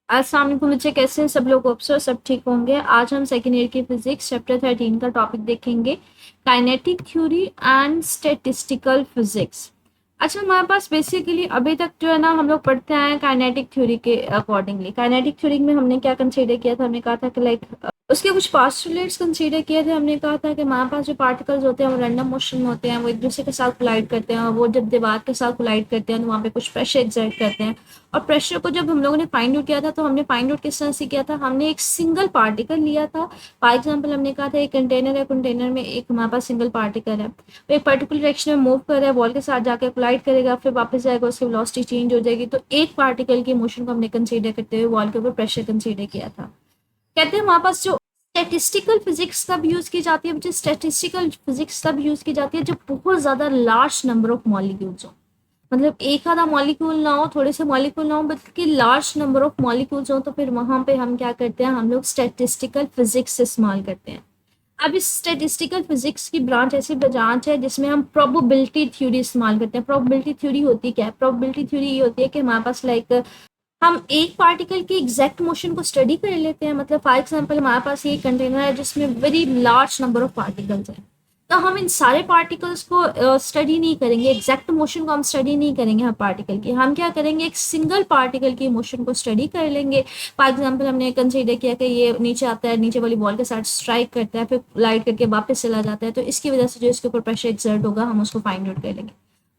अस्सलाम वालेकुम बच्चे, कैसे हैं सब लोग? अफसर सब ठीक होंगे। आज हम सेकेंड ईयर की फिजिक्स चैप्टर 13 का टॉपिक देखेंगे, kinetic theory and statistical physics. अच्छा, हमारे पास बेसिकली अभी तक जो है ना हम लोग पढ़ते आए हैं काइनेटिक थ्योरी के अकॉर्डिंगली। काइनेटिक थ्योरी में हमने क्या कंसीडर किया था? हमने कहा था कि लाइक उसके कुछ पास्टुलेट्स कंसीडर किए थे। हमने कहा था कि हमारे पास जो पार्टिकल्स होते हैं वो रैंडम मोशन में होते हैं, वो एक दूसरे के साथ कोलाइड करते हैं, और वो जब दीवार के साथ कोलाइड करते हैं तो वहाँ पे कुछ प्रेशर एक्सर्ट करते हैं। और प्रेशर को जब हम लोगों ने फाइंड आउट किया था तो हमने फाइंड आउट किस तरह से किया था? हमने एक सिंगल पार्टिकल लिया था। फॉर एग्जाम्पल हमने कहा था एक कंटेनर है, कंटेनर में एक हमारे पास सिंगल पार्टिकल है, वो एक पर्टिकुलर डायरेक्शन में मूव कर रहा है, वॉल के साथ जाकर कोलाइड करेगा, फिर वापस जाएगा, उसकी वेलोसिटी चेंज हो जाएगी। तो एक पार्टिकल की मोशन को हमने कंसीडर करते हुए वॉल के ऊपर प्रेशर कंसीडर किया था। कहते हैं हमारे पास जो स्टैटिस्टिकल फिजिक्स तब यूज की जाती है, मुझे स्टैटिस्टिकल फिजिक्स तब यूज की जाती है जब बहुत ज्यादा लार्ज नंबर ऑफ मॉलिक्यूल्स हो। मतलब एक आधा मॉलिक्यूल ना हो, थोड़े से मॉलिक्यूल ना हो, बल्कि लार्ज नंबर ऑफ मॉलिक्यूल्स हो, तो फिर वहां पे हम क्या करते हैं? हम लोग स्टैटिस्टिकल फिजिक्स इस्तेमाल करते हैं। अब इस स्टैटिस्टिकल फिजिक्स की ब्रांच ऐसी ब्रांच है जिसमें हम प्रोबेबिलिटी थ्योरी इस्तेमाल करते हैं। प्रोबेबिलिटी थ्योरी होती क्या है? प्रोबेबिलिटी थ्योरी ये होती है कि हमारे पास लाइक हम एक पार्टिकल की एग्जैक्ट मोशन को स्टडी कर लेते हैं। मतलब फॉर एग्जांपल हमारे पास ये कंटेनर है जिसमें very large number of particles हैं, तो हम इन सारे पार्टिकल्स को स्टडी नहीं करेंगे, एग्जैक्ट मोशन को हम स्टडी नहीं करेंगे हर पार्टिकल की। हम क्या करेंगे? एक सिंगल पार्टिकल की मोशन को स्टडी कर लेंगे। फॉर एग्जांपल हमने कंसीडर किया कि ये नीचे आता है, नीचे वाली बॉल के साथ स्ट्राइक करता है, फिर लाइट करके वापस चला जाता है, तो इसकी वजह से जो इसके ऊपर प्रेशर एक्सर्ट होगा हम उसको फाइंड आउट कर लेंगे।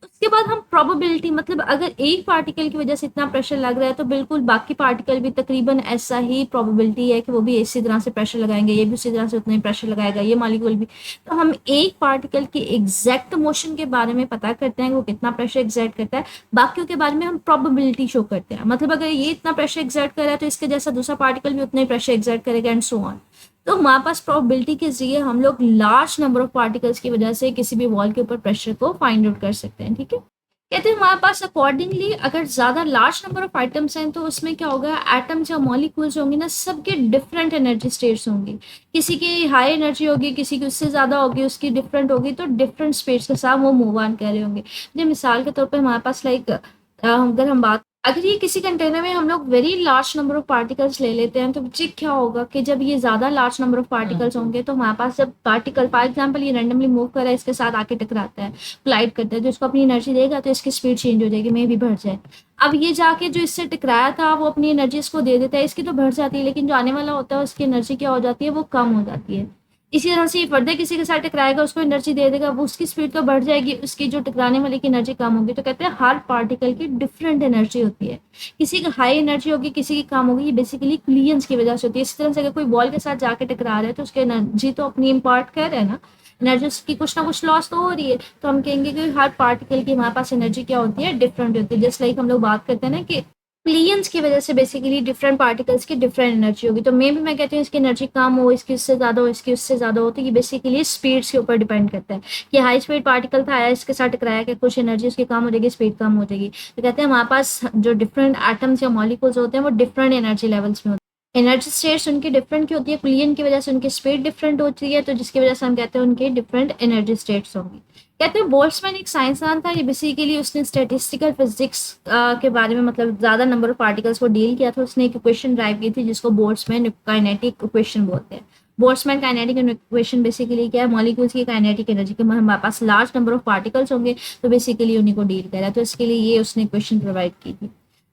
उसके बाद हम प्रोबेबिलिटी, मतलब अगर एक पार्टिकल की वजह से इतना प्रेशर लग रहा है तो बिल्कुल बाकी पार्टिकल भी तकरीबन ऐसा ही प्रोबेबिलिटी है कि वो भी इसी तरह से प्रेशर लगाएंगे, ये भी उसी तरह से उतना ही प्रेशर लगाएगा, ये मॉलिक्यूल भी। तो हम एक पार्टिकल की एग्जैक्ट मोशन के बारे में पता करते हैं कि वो कितना प्रेशर एक्सर्ट करता है, बाकियों के बारे में हम प्रोबेबिलिटी शो करते हैं। मतलब अगर ये इतना प्रेशर एक्सर्ट कर रहा है तो इसके जैसा दूसरा पार्टिकल भी उतना ही प्रेशर एक्सर्ट करेगा, एंड सो ऑन। तो हमारे पास प्रोबेबिलिटी के जरिए हम लोग लार्ज नंबर ऑफ पार्टिकल्स की वजह से किसी भी वॉल के ऊपर प्रेशर को फाइंड आउट कर सकते हैं। ठीक है, कहते हैं हमारे पास अकॉर्डिंगली अगर ज्यादा लार्ज नंबर ऑफ आइटम्स हैं तो उसमें क्या होगा? एटम्स या मॉलिक्यूल्स होंगे ना, सबके डिफरेंट एनर्जी स्टेट्स होंगी। किसी की हाई एनर्जी होगी, किसी की उससे ज्यादा होगी, उसकी डिफरेंट होगी, तो डिफरेंट स्पेस के साथ वो मूव ऑन कर रहे होंगे। जैसे मिसाल के तौर पर हमारे पास लाइक अगर हम बात, अगर ये किसी कंटेनर में हम लोग very large number of particles ले लेते हैं तो बच्चे क्या होगा कि जब ये ज्यादा लार्ज नंबर ऑफ पार्टिकल्स होंगे तो हमारे पास जब पार्टिकल फॉर एग्जांपल ये रैंडमली मूव कर रहा है, इसके साथ आके टकराता है, कोलाइड करता है, तो इसको अपनी एनर्जी देगा तो इसकी स्पीड चेंज हो जाएगी, मे भी बढ़ जाए। अब ये जाके जो इससे टकराया था वो अपनी एनर्जी इसको दे देता है, इसकी तो बढ़ जाती है, लेकिन जो आने वाला होता है उसकी एनर्जी क्या हो जाती है? वो कम हो जाती है। इसी तरह से ये फर्दर किसी के साथ टकराएगा, उसको एनर्जी दे देगा, वो उसकी स्पीड तो बढ़ जाएगी, उसकी जो टकराने वाले की एनर्जी कम होगी। तो कहते हैं हर पार्टिकल की डिफरेंट एनर्जी होती है, किसी की हाई एनर्जी होगी, किसी की कम होगी। ये बेसिकली क्लियंस की वजह से होती है। इसी तरह से अगर कोई बॉल के साथ जाके टकरा रहा है तो उसकी एनर्जी तो अपनी इम्पार्ट कर रहा है ना, एनर्जी की कुछ ना कुछ लॉस तो हो रही है। तो हम कहेंगे कि हर पार्टिकल की हमारे पास एनर्जी क्या होती है? डिफरेंट होती है। जस्ट लाइक हम लोग बात करते हैं ना कि प्लियंस की वजह से बेसिकली डिफरेंट पार्टिकल्स की डिफरेंट एनर्जी होगी। तो मे भी मैं कहती हूँ इसकी एनर्जी कम हो, इसकी उससे ज्यादा हो, इसकी उससे ज्यादा हो। तो ये बेसिकली स्पीड्स के ऊपर डिपेंड करता है कि हाई स्पीड पार्टिकल था, आया इसके साथ टकराया कि कुछ एनर्जी उसकी कम हो जाएगी, स्पीड कम हो जाएगी। तो कहते हैं हमारे पास जो डिफरेंट एटम्स या मॉलिक्यूल्स होते हैं वो डिफरेंट एनर्जी लेवल्स में होते हैं। एनर्जी स्टेट्स उनकी डिफरेंट की होती है, प्लियन की वजह से उनकी स्पीड डिफरेंट होती है, तो जिसकी वजह से हम कहते हैं उनकी डिफरेंट एनर्जी स्टेट्स होंगी। कहते हैं बोल्ट्जमैन एक साइंसदान था, ये बेसिकली उसने स्टैटिस्टिकल फिजिक्स के बारे में, मतलब ज्यादा नंबर ऑफ पार्टिकल्स को डील किया था। उसने एक इक्वेशन ड्राइव की थी जिसको बोल्ट्जमैन काइनेटिक इक्वेशन बोलते हैं। बोल्ट्जमैन काइनेटिक इक्वेशन बेसिकली क्या है? मॉलिक्यूल्स की काइनेटिक एनर्जी के हमारे पास लार्ज नंबर ऑफ पार्टिकल्स होंगे तो बेसिकली उन्हीं को डील करा, तो इसके लिए ये उसने इक्वेशन प्रोवाइड की थी।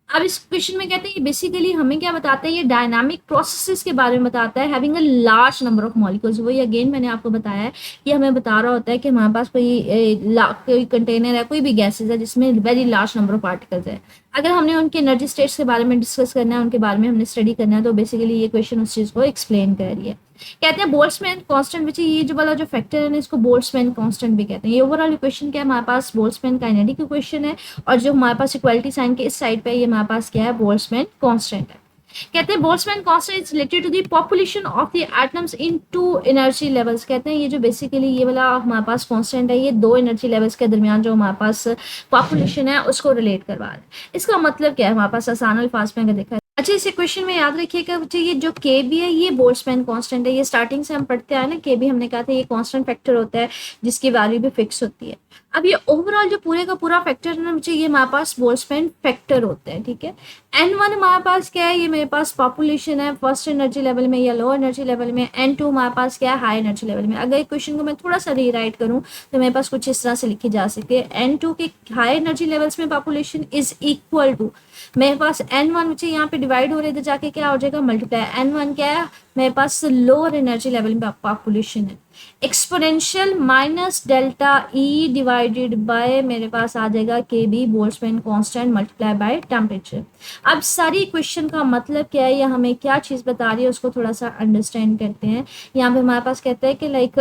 अब इस क्वेश्चन में कहते हैं बेसिकली हमें क्या बताता है? ये डायनामिक प्रोसेसेस के बारे में बताता है, having a large number of molecules. वही अगेन मैंने आपको बताया है कि हमें बता रहा होता है कि हमारे पास कोई कंटेनर है, कोई भी गैसेज है जिसमें very large number of particles है। अगर हमने उनके एनर्जी स्टेट्स के बारे में डिस्कस करना है, उनके बारे में हमने स्टडी करना है, तो बेसिकली ये क्वेश्चन उस चीज को एक्सप्लेन कर रही है। कहते हैं बोल्ट्जमैन कांस्टेंट, विच ये जो वाला जो फैक्टर है ना, इसको बोल्ट्जमैन कांस्टेंट भी कहते हैं। ये ओवरऑल इक्वेशन क्या है? हमारे पास बोल्ट्जमैन काइनेटिक इक्वेशन है, और जो हमारे पास इक्वालिटी साइन के इस साइड पे ये हमारे पास क्या है? बोल्ट्जमैन कांस्टेंट है। कहते हैं Boltzmann constant is related to the population of the atoms in two energy levels. कहते हैं ये जो बेसिकली ये वाला हमारे पास कांस्टेंट है, ये दो एनर्जी लेवल्स के दरमियान जो हमारे पास पॉपुलेशन है उसको रिलेट करवा रहा है। इसका मतलब क्या है? हमारे पास आसान अल्फाज में अगर देखा, अच्छा इस क्वेश्चन में याद रखिएगा बच्चे, ये जो के बी है ये बोल्ट्जमैन कांस्टेंट है। ये स्टार्टिंग से हम पढ़ते आए ना, के बी हमने कहा था ये कांस्टेंट फैक्टर होता है जिसकी वैल्यू भी फिक्स होती है। अब ये ओवरऑल जो पूरे का पूरा फैक्टर है ना मुझे, ये हमारे पास बोल्ट्जमैन फैक्टर होते हैं, ठीक है। N1 हमारे पास क्या है, ये मेरे पास पॉपुलेशन है फर्स्ट एनर्जी लेवल में या लो एनर्जी लेवल में। N2 हमारे पास क्या है, हाई एनर्जी लेवल में। अगर क्वेश्चन को मैं थोड़ा सा रीराइट करूं तो मेरे पास कुछ इस तरह से लिखी जा सकती है, N2 के हाई एनर्जी लेवल्स में पॉपुलेशन इज इक्वल टू मेरे पास N1 मुझे यहाँ पे डिवाइड हो रहे थे जाके क्या हो जाएगा, मल्टीप्लाई। N1 क्या है, मेरे पास लोअर एनर्जी लेवल में पॉपुलेशन है, exponential minus delta E divided by मेरे पास आ जाएगा k B Boltzmann constant multiply by temperature. अब सारी क्वेश्चन का मतलब क्या है या हमें क्या चीज़ बता रही है उसको थोड़ा सा अंडरस्टैंड करते हैं। यहाँ पे हमारे पास कहते हैं कि लाइक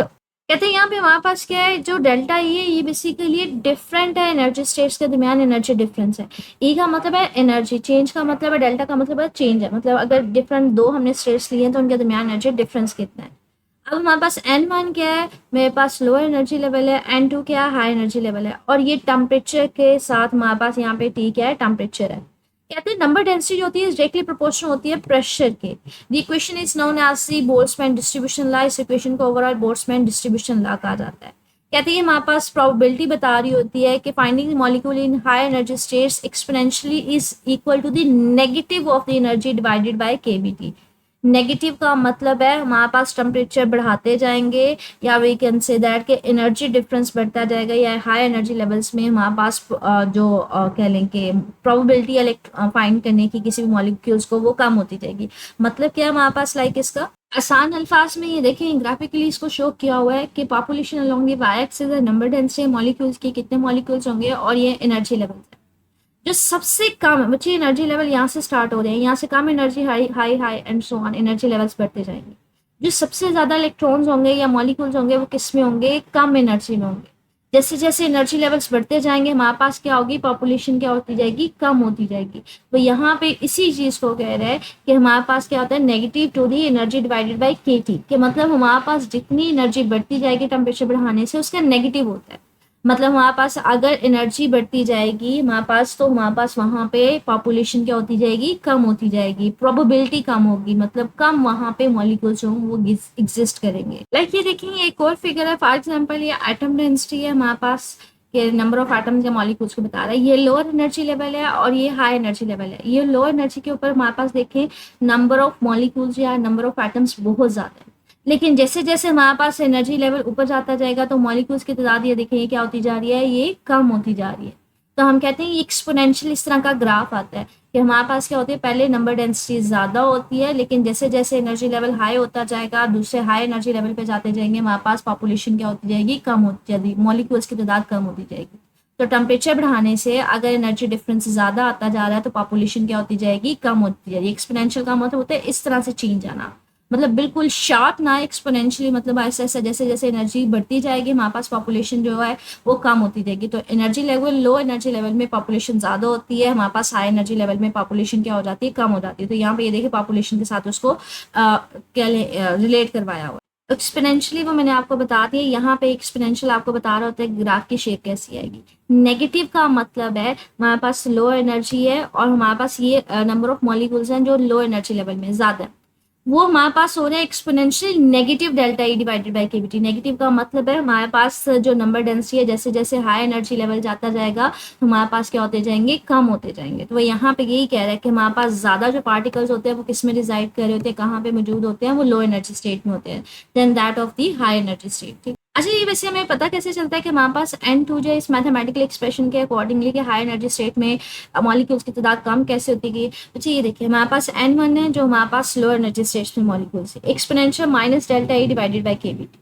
कहते हैं यहाँ पे हमारे पास क्या है, जो डेल्टा ई है ये बेसिकली डिफरेंट है एनर्जी स्टेट्स के दरमियान एनर्जी डिफरेंस है। ई का मतलब है एनर्जी, चेंज का मतलब है, डेल्टा का मतलब है चेंज है, मतलब अगर डिफरेंट दो हमने स्टेट्स लिए हैं तो उनके दरमियान एनर्जी डिफरेंस कितना है। अब हमारे पास N1 क्या है, मेरे पास लोअर एनर्जी लेवल है, N2 क्या है, हाई एनर्जी लेवल है, और ये टेम्परेचर के साथ हमारे पास यहाँ पे T क्या है, टेम्परेचर है। कहते हैं नंबर डेंसिटी जो होती है डायरेक्टली प्रोपोर्शनल होती है प्रेशर के। The equation is known as the Boltzmann distribution law. इस इक्वेशन को ओवरऑल बोल्ट्जमैन डिस्ट्रीब्यूशन लॉ कहा जाता है। कहते हैं हमारे पास प्रोबेबिलिटी बता रही होती है कि finding molecule in high energy states exponentially is equal to the negative of the energy divided by KVT. Negative का मतलब है हमारे पास टेम्परेचर बढ़ाते जाएंगे या वी कैन से दैट के एनर्जी डिफरेंस बढ़ता जाएगा, या हाई एनर्जी लेवल्स में हमारे पास जो कह लें कि प्रोबेबिलिटी फाइंड करने की किसी भी मॉलिक्यूल्स को वो कम होती जाएगी। मतलब क्या है हमारे पास लाइक इसका आसान अल्फाज में ये देखें ग्राफिकली इसको शो किया हुआ है कि population along the y axis है, नंबर डेंसिटी मॉलिक्यूल्स की कितने मॉलिक्यूल्स होंगे, और ये एनर्जी लेवल है। जो सबसे कम बच्चे एनर्जी लेवल यहाँ से स्टार्ट हो रहे हैं, यहाँ से कम energy high high high and so on energy levels बढ़ते जाएंगे। जो सबसे ज़्यादा इलेक्ट्रॉन्स होंगे या मॉलिक्यूल्स होंगे वो किस में होंगे, कम एनर्जी में होंगे। जैसे जैसे एनर्जी लेवल्स बढ़ते जाएंगे हमारे पास क्या होगी, पॉपुलेशन क्या होती जाएगी, कम होती जाएगी। तो यहाँ पे इसी चीज़ को कह रहे हैं कि हमारे पास क्या होता है, negative to the energy divided by k T, के मतलब हमारे पास जितनी एनर्जी बढ़ती जाएगी टेम्परेचर बढ़ाने से उसका नेगेटिव होता है। मतलब हमारे पास अगर एनर्जी बढ़ती जाएगी हमारे पास तो हमारे पास वहाँ पे पॉपुलेशन क्या होती जाएगी, कम होती जाएगी, प्रोबेबिलिटी कम होगी, मतलब कम वहाँ पे मॉलिक्यूल्स जो वो एग्जिस्ट करेंगे। लाइक ये देखेंगे एक और फिगर है, फॉर एग्जांपल ये एटम डेंसिटी है हमारे पास के नंबर ऑफ एटम्स या मॉलिक्यूल्स को बता रहा है। ये लोअर एनर्जी लेवल है और ये हाई एनर्जी लेवल है। ये लोअर एनर्जी के ऊपर हमारे पास देखें नंबर ऑफ मॉलिक्यूल्स या नंबर ऑफ एटम्स बहुत ज़्यादा है, लेकिन जैसे जैसे हमारे पास एनर्जी लेवल ऊपर जाता जाएगा तो मॉलिक्यूल्स की तादाद ये देखें क्या होती जा रही है, ये कम होती जा रही है। तो हम कहते हैं ये एक्सपोनेंशियल इस तरह का ग्राफ आता है कि हमारे पास क्या होती है, पहले नंबर डेंसिटी ज़्यादा होती है, लेकिन जैसे जैसे एनर्जी लेवल हाई होता जाएगा दूसरे हाई एनर्जी लेवल पे जाते जाएंगे हमारे पास पॉपुलेशन क्या होती जाएगी, कम होती जाएगी, मॉलिक्यूल्स की तादाद कम होती जाएगी। तो टेम्परेचर बढ़ाने से अगर एनर्जी डिफरेंस ज़्यादा आता जा रहा है तो पॉपुलेशन क्या होती जाएगी, कम होती जाएगी। एक्सपोनेंशियल का मतलब होता है इस तरह से चेंज आना, मतलब बिल्कुल शार्प ना एक्सपोनेंशियली, मतलब ऐसा ऐसा जैसे जैसे एनर्जी बढ़ती जाएगी हमारे पास पॉपुलेशन जो है वो कम होती जाएगी। तो energy level low energy level में पॉपुलेशन ज़्यादा होती है, हमारे पास हाई एनर्जी लेवल में पॉपुलेशन क्या हो जाती है, कम हो जाती है। तो यहाँ पे ये देखिए पॉपुलेशन के साथ उसको क्या रिलेट करवाया हुआ। एक्सपोनेंशियली वो मैंने आपको बता दिया, यहाँ पे एक्सपोनेंशियल आपको बता रहा होता है ग्राफ की शेप कैसी आएगी। नेगेटिव का मतलब है हमारे पास लो एनर्जी है और हमारे पास ये नंबर ऑफ मॉलिक्यूल्स हैं जो लो एनर्जी लेवल में ज़्यादा है, वो हमारे पास हो रहा है exponential negative delta E divided by KVT. Negative का मतलब है हमारे पास जो नंबर डेंसिटी है जैसे जैसे हाई एनर्जी लेवल जाता जाएगा हमारे पास क्या होते जाएंगे, कम होते जाएंगे। तो वो यहाँ पे यही कह रहा है कि हमारे पास ज़्यादा जो पार्टिकल्स होते हैं वो किस में रिजाइड कर रहे होते हैं, कहाँ पे मौजूद होते हैं, वो लो एनर्जी स्टेट में होते हैं then that of the high energy state. ठीक। अच्छा ये वैसे हमें पता कैसे चलता है कि हमारे पास N2 जो इस मैथमेटिकल एक्सप्रेशन के अकॉर्डिंगली कि हाई एनर्जी स्टेट में मॉलिक्यूल्स की तादाद कम कैसे होती है। अच्छा ये देखिए हमारे पास N1 है जो हमारे पास लो एनर्जी स्टेट्स में मॉलिक्यूल्स है, exponential minus delta E divided by KVT.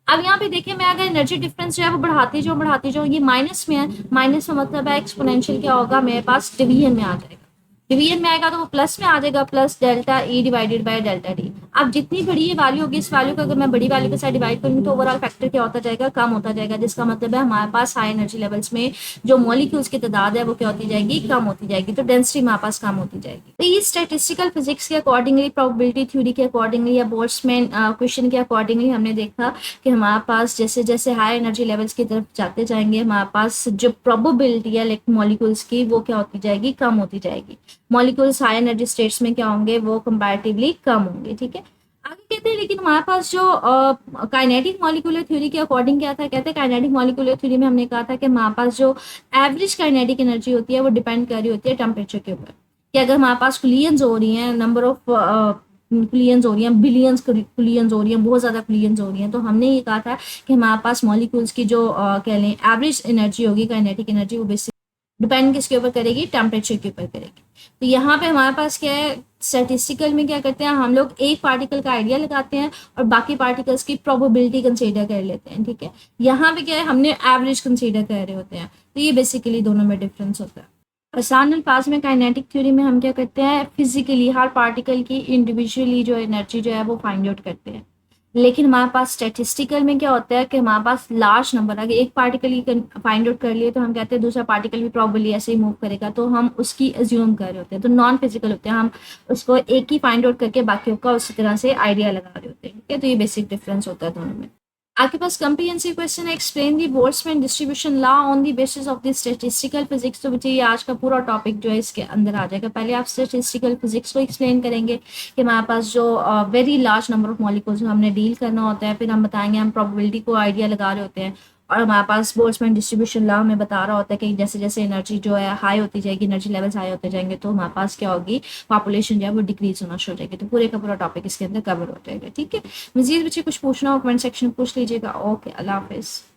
अब यहाँ पे देखिए मैं अगर एनर्जी डिफरेंस जो है वो बढ़ाती जाऊँ, ये माइनस में है, माइनस का मतलब है एक्सपोनेंशियल क्या होगा मेरे पास डिवीजन में आ जाएगा, डिवीजन में आएगा तो वो प्लस में आ जाएगा, plus delta E divided by delta D. अब जितनी बड़ी ये वैल्यू होगी इस वैल्यू को अगर मैं बड़ी वैल्यू के साथ डिवाइड करूंगी तो ओवरऑल फैक्टर क्या होता जाएगा, कम होता जाएगा, जिसका मतलब है हमारे पास हाई एनर्जी लेवल्स में जो मॉलिक्यूल्स की तादाद है वो क्या होती जाएगी, कम होती जाएगी। तो डेंसिटी हमारे पास कम होती जाएगी। तो ये स्टैटिस्टिकल फिजिक्स के अकॉर्डिंगली, प्रोबेबिलिटी थ्योरी के अकॉर्डिंगली या बोल्ट्जमैन क्वेश्चन के अकॉर्डिंगली हमने देखा कि हमारे पास जैसे जैसे हाई एनर्जी लेवल्स की तरफ जाते जाएंगे हमारे पास जो प्रोबेबिलिटी है मॉलिक्यूल्स की वो क्या होती जाएगी, कम होती जाएगी। मॉलिक्यूल्स हाई एनर्जी स्टेट्स में क्या होंगे, वो कंपैरेटिवली कम होंगे। ठीक है, आगे कहते हैं लेकिन हमारे पास जो काइनेटिक मॉलिक्यूलर थ्योरी के अकॉर्डिंग क्या था, कहते हैं काइनेटिक मॉलिक्यूलर थ्योरी में हमने कहा था कि हमारे पास जो एवरेज काइनेटिक एनर्जी होती है वो डिपेंड कर रही होती है टेम्परेचर के ऊपर, कि अगर हमारे पास कुलियंस हो रही हैं, नंबर ऑफ कुलियंस हो रही हैं, बिलियंस कुलियंस हो रही हैं, बहुत ज़्यादा कुलियंस हो रही हैं, तो हमने ये कहा था कि हमारे पास मॉलिक्यूल्स की जो कह लें एवरेज एनर्जी होगी, काइनेटिक एनर्जी, वो बेसिक डिपेंड किसके ऊपर करेगी, टेम्परेचर के ऊपर करेगी। तो यहाँ पे हमारे पास क्या है, स्टैटिस्टिकल में क्या करते हैं हम लोग, एक पार्टिकल का आइडिया लगाते हैं और बाकी पार्टिकल्स की प्रोबेबिलिटी कंसीडर कर लेते हैं, ठीक है। यहाँ पे क्या है, हमने एवरेज कंसीडर कर रहे होते हैं, तो ये बेसिकली दोनों में डिफरेंस होता है। आसान अल्फाज में काइनेटिक थ्योरी में हम क्या करते हैं, फिजिकली हर पार्टिकल की इंडिविजुअली जो एनर्जी जो है वो फाइंड आउट करते हैं। लेकिन हमारे पास स्टैटिस्टिकल में क्या होता है कि हमारे पास लार्ज नंबर, अगर एक पार्टिकल ही फाइंड आउट कर लिए तो हम कहते हैं दूसरा पार्टिकल भी प्रॉब्ली ऐसे ही मूव करेगा, तो हम उसकी एज्यूम कर रहे होते हैं, तो नॉन फिजिकल होते हैं, हम उसको एक ही फाइंड आउट करके बाकियों का उसी तरह से आइडिया लगा रहे होते हैं, ठीक है। तो ये बेसिक डिफरेंस होता है दोनों में। आपके पास कंप्रीहेंसिव क्वेश्चन है, explain the Boltzmann distribution law on the basis of the statistical physics. तो बच्चे ये आज का पूरा टॉपिक जो है इसके अंदर आ जाएगा। पहले आप स्टैटिस्टिकल फिजिक्स को एक्सप्लेन करेंगे कि हमारे पास जो very large number of molecules हमने डील करना होता है, फिर हम बताएंगे हम प्रोबेबिलिटी को आइडिया लगा रहे होते हैं, और हमारे पास बोल्ट्जमैन डिस्ट्रीब्यूशन लॉ हमें बता रहा होता है कि जैसे जैसे एनर्जी जो है हाई होती जाएगी, एनर्जी लेवल्स हाई होते जाएंगे, तो हमारे पास क्या होगी, पॉपुलेशन जो है वो डिक्रीज होना शुरू हो जाएगी। तो पूरे का पूरा टॉपिक इसके अंदर कवर हो जाएगा, ठीक है। मजीद बच्चे कुछ पूछना हो कमेंट सेक्शन में पूछ लीजिएगा। ओके, अल्लाह हाफिज़।